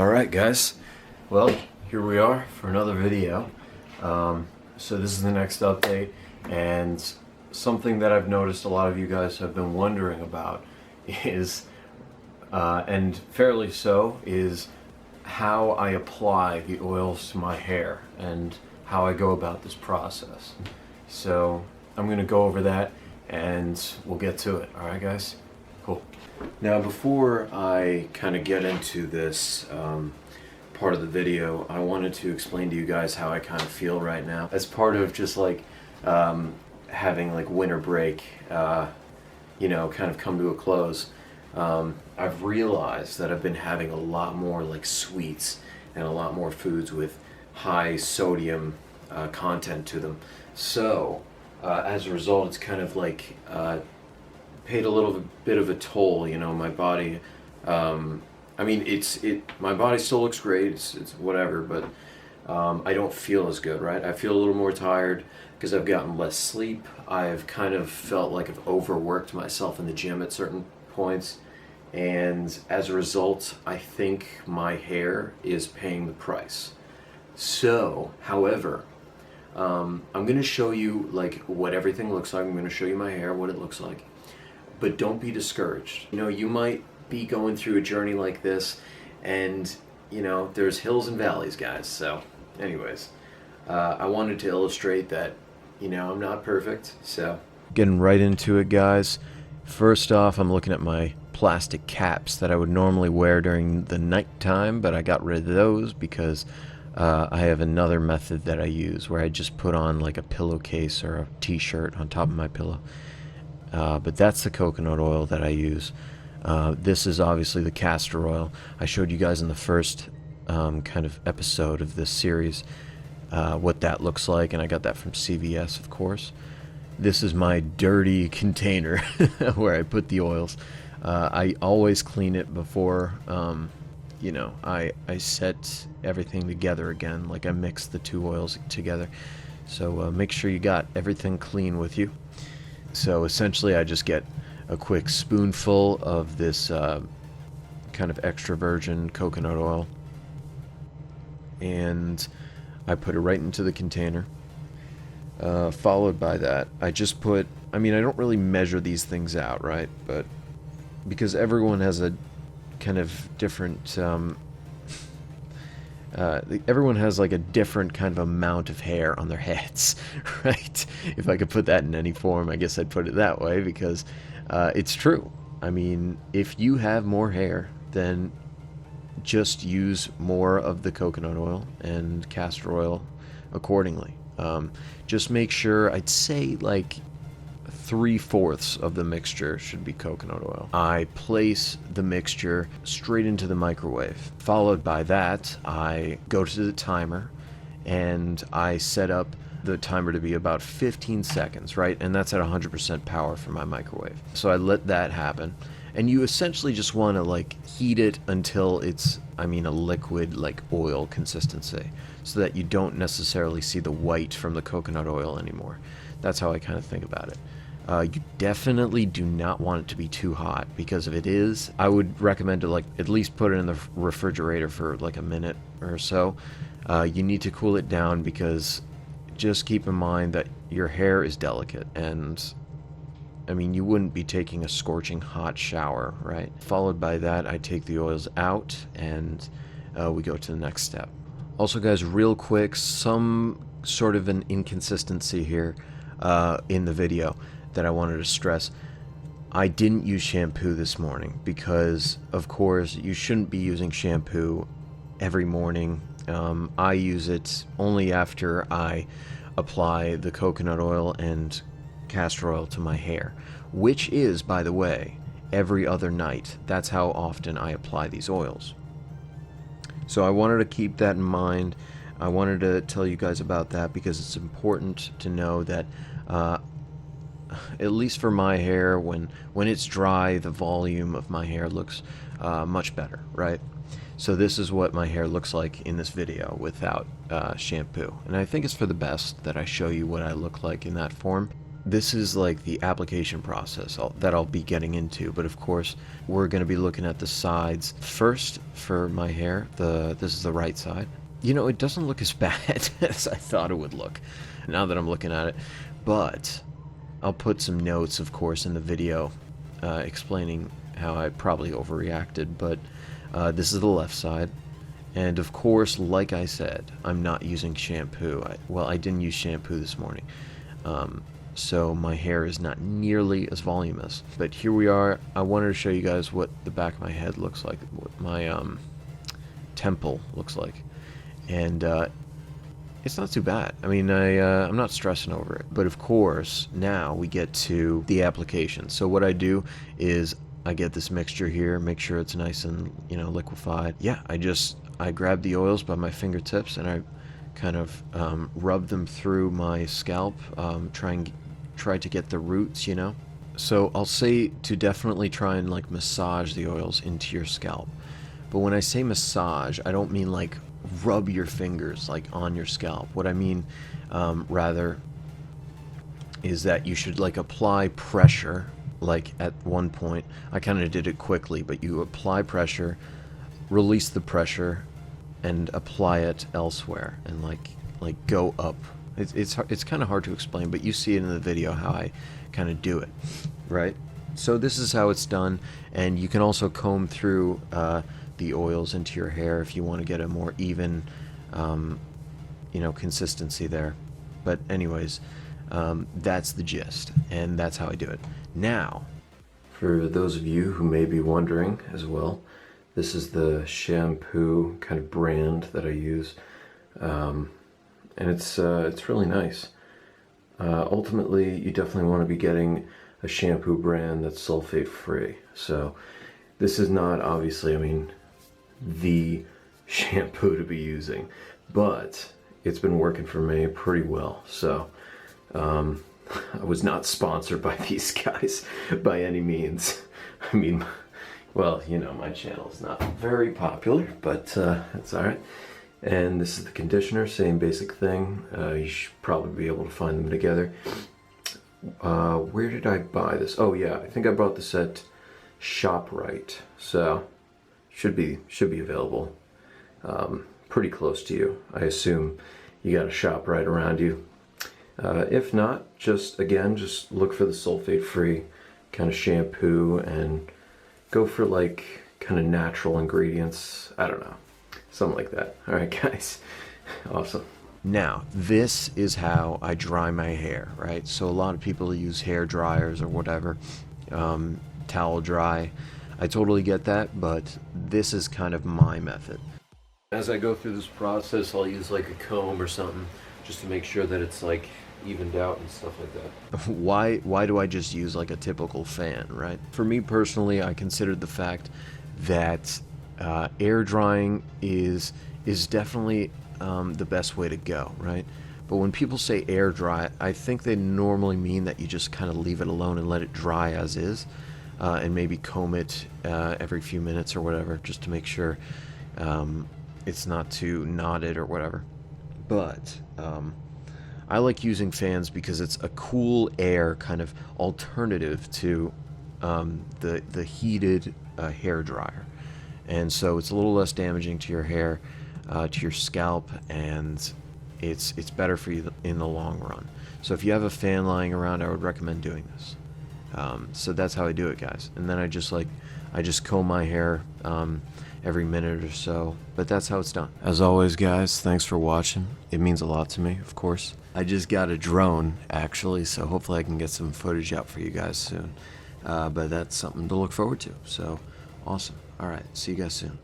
Alright guys, well here we are for another video. So this is the next update, and something that I've noticed a lot of you guys have been wondering about is, and fairly so, is how I apply the oils to my hair and how I go about this process. So I'm going to go over that and we'll get to it. Alright guys? Cool. Now before I kind of get into this part of the video, I wanted to explain to you guys how I kind of feel right now. As part of just like having like winter break, you know, kind of come to a close, I've realized that I've been having a lot more like sweets and a lot more foods with high sodium content to them. So as a result, it's kind of like paid a little bit of a toll, you know. My body, I mean, my body still looks great, it's whatever, but I don't feel as good, right? I feel a little more tired because I've gotten less sleep. I've kind of felt like I've overworked myself in the gym at certain points, and as a result, I think my hair is paying the price. So, however, I'm going to show you like what everything looks like. I'm going to show you my hair, what it looks like. But don't be discouraged. You know, you might be going through a journey like this, and you know, there's hills and valleys, guys. So anyways, I wanted to illustrate that, you know, I'm not perfect. So getting right into it, guys. First off, I'm looking at my plastic caps that I would normally wear during the nighttime, but I got rid of those because I have another method that I use where I just put on like a pillowcase or a t-shirt on top of my pillow. But that's the coconut oil that I use. This is obviously the castor oil. I showed you guys in the first kind of episode of this series what that looks like, and I got that from CVS, of course. This is my dirty container where I put the oils. I always clean it before, you know, I set everything together again, like I mix the two oils together. So make sure you got everything clean with you. So essentially I just get a quick spoonful of this kind of extra virgin coconut oil, and I put it right into the container. Followed by that, I just put, I mean, I don't really measure these things out, right? But because everyone has a kind of different, everyone has like a different kind of amount of hair on their heads, right? If I could put that in any form, I guess I'd put it that way, because it's true. I mean, if you have more hair, then just use more of the coconut oil and castor oil accordingly. Just make sure, I'd say like 3/4 of the mixture should be coconut oil. I place the mixture straight into the microwave. Followed by that, I go to the timer and I set up the timer to be about 15 seconds, right? And that's at 100% power for my microwave. So I let that happen. And you essentially just want to like heat it until it's, I mean, a liquid like oil consistency, so that you don't necessarily see the white from the coconut oil anymore. That's how I kind of think about it. You definitely do not want it to be too hot, because if it is, I would recommend to like at least put it in the refrigerator for like a minute or so. You need to cool it down, because just keep in mind that your hair is delicate, and I mean, you wouldn't be taking a scorching hot shower, right? Followed by that, I take the oils out and we go to the next step. Also guys, real quick, some sort of an inconsistency here in the video that I wanted to stress. I didn't use shampoo this morning because, of course, you shouldn't be using shampoo every morning. I use it only after I apply the coconut oil and castor oil to my hair, which is, by the way, every other night. That's how often I apply these oils. So I wanted to keep that in mind. I wanted to tell you guys about that because it's important to know that at least for my hair, when it's dry, the volume of my hair looks much better, right? So this is what my hair looks like in this video without shampoo, and I think it's for the best that I show you what I look like in that form. this is like the application process that I'll be getting into, but of course we're going to be looking at the sides first for my hair. This is the right side. You know, it doesn't look as bad as I thought it would look now that I'm looking at it, but I'll put some notes, of course, in the video explaining how I probably overreacted, but this is the left side. And of course, like I said, I'm not using shampoo. I didn't use shampoo this morning. So my hair is not nearly as voluminous. But here we are. I wanted to show you guys what the back of my head looks like, what my temple looks like. And it's not too bad. I mean, I'm not stressing over it. But of course, now we get to the application. So what I do is I get this mixture here, make sure it's nice and, you know, liquefied. Yeah, I grab the oils by my fingertips and I kind of rub them through my scalp, try to get the roots, you know. So I'll say to definitely try and like massage the oils into your scalp. But when I say massage, I don't mean like rub your fingers like on your scalp. What I mean rather is that you should like apply pressure. Like at one point, I kind of did it quickly, but you apply pressure, release the pressure, and apply it elsewhere, and like go up. It's kind of hard to explain, but you see it in the video how I kind of do it, right? So this is how it's done, and you can also comb through the oils into your hair if you want to get a more even, you know, consistency there. But anyways, that's the gist, and that's how I do it. Now, for those of you who may be wondering as well, this is the shampoo kind of brand that I use, and it's really nice. Ultimately, you definitely want to be getting a shampoo brand that's sulfate free. So this is not obviously, I mean, the shampoo to be using, but it's been working for me pretty well. So I was not sponsored by these guys by any means. I mean, well, you know, my channel is not very popular, but it's all right. And this is the conditioner, same basic thing. You should probably be able to find them together. Where did I buy this? Oh yeah, I think I bought this at ShopRite, so should be available pretty close to you. I assume you got a ShopRite around you. If not, just look for the sulfate-free kind of shampoo and go for like kind of natural ingredients. I don't know, something like that. All right, guys, awesome. Now, this is how I dry my hair, right? So a lot of people use hair dryers or whatever, towel dry. I totally get that, but this is kind of my method. As I go through this process, I'll use like a comb or something just to make sure that it's like evened out and stuff like that. Why do I just use like a typical fan, right? For me personally, I considered the fact that air drying is definitely the best way to go, right? But when people say air dry, I think they normally mean that you just kind of leave it alone and let it dry as is, and maybe comb it every few minutes or whatever, just to make sure it's not too knotted or whatever. But I like using fans because it's a cool air kind of alternative to the heated hair dryer, and so it's a little less damaging to your hair, to your scalp, and it's better for you in the long run. So if you have a fan lying around, I would recommend doing this. So that's how I do it, guys. And then I just comb my hair every minute or so, but that's how it's done. As always, guys, thanks for watching. It means a lot to me, of course. I just got a drone, actually, so hopefully I can get some footage out for you guys soon. But that's something to look forward to, so awesome. All right, see you guys soon.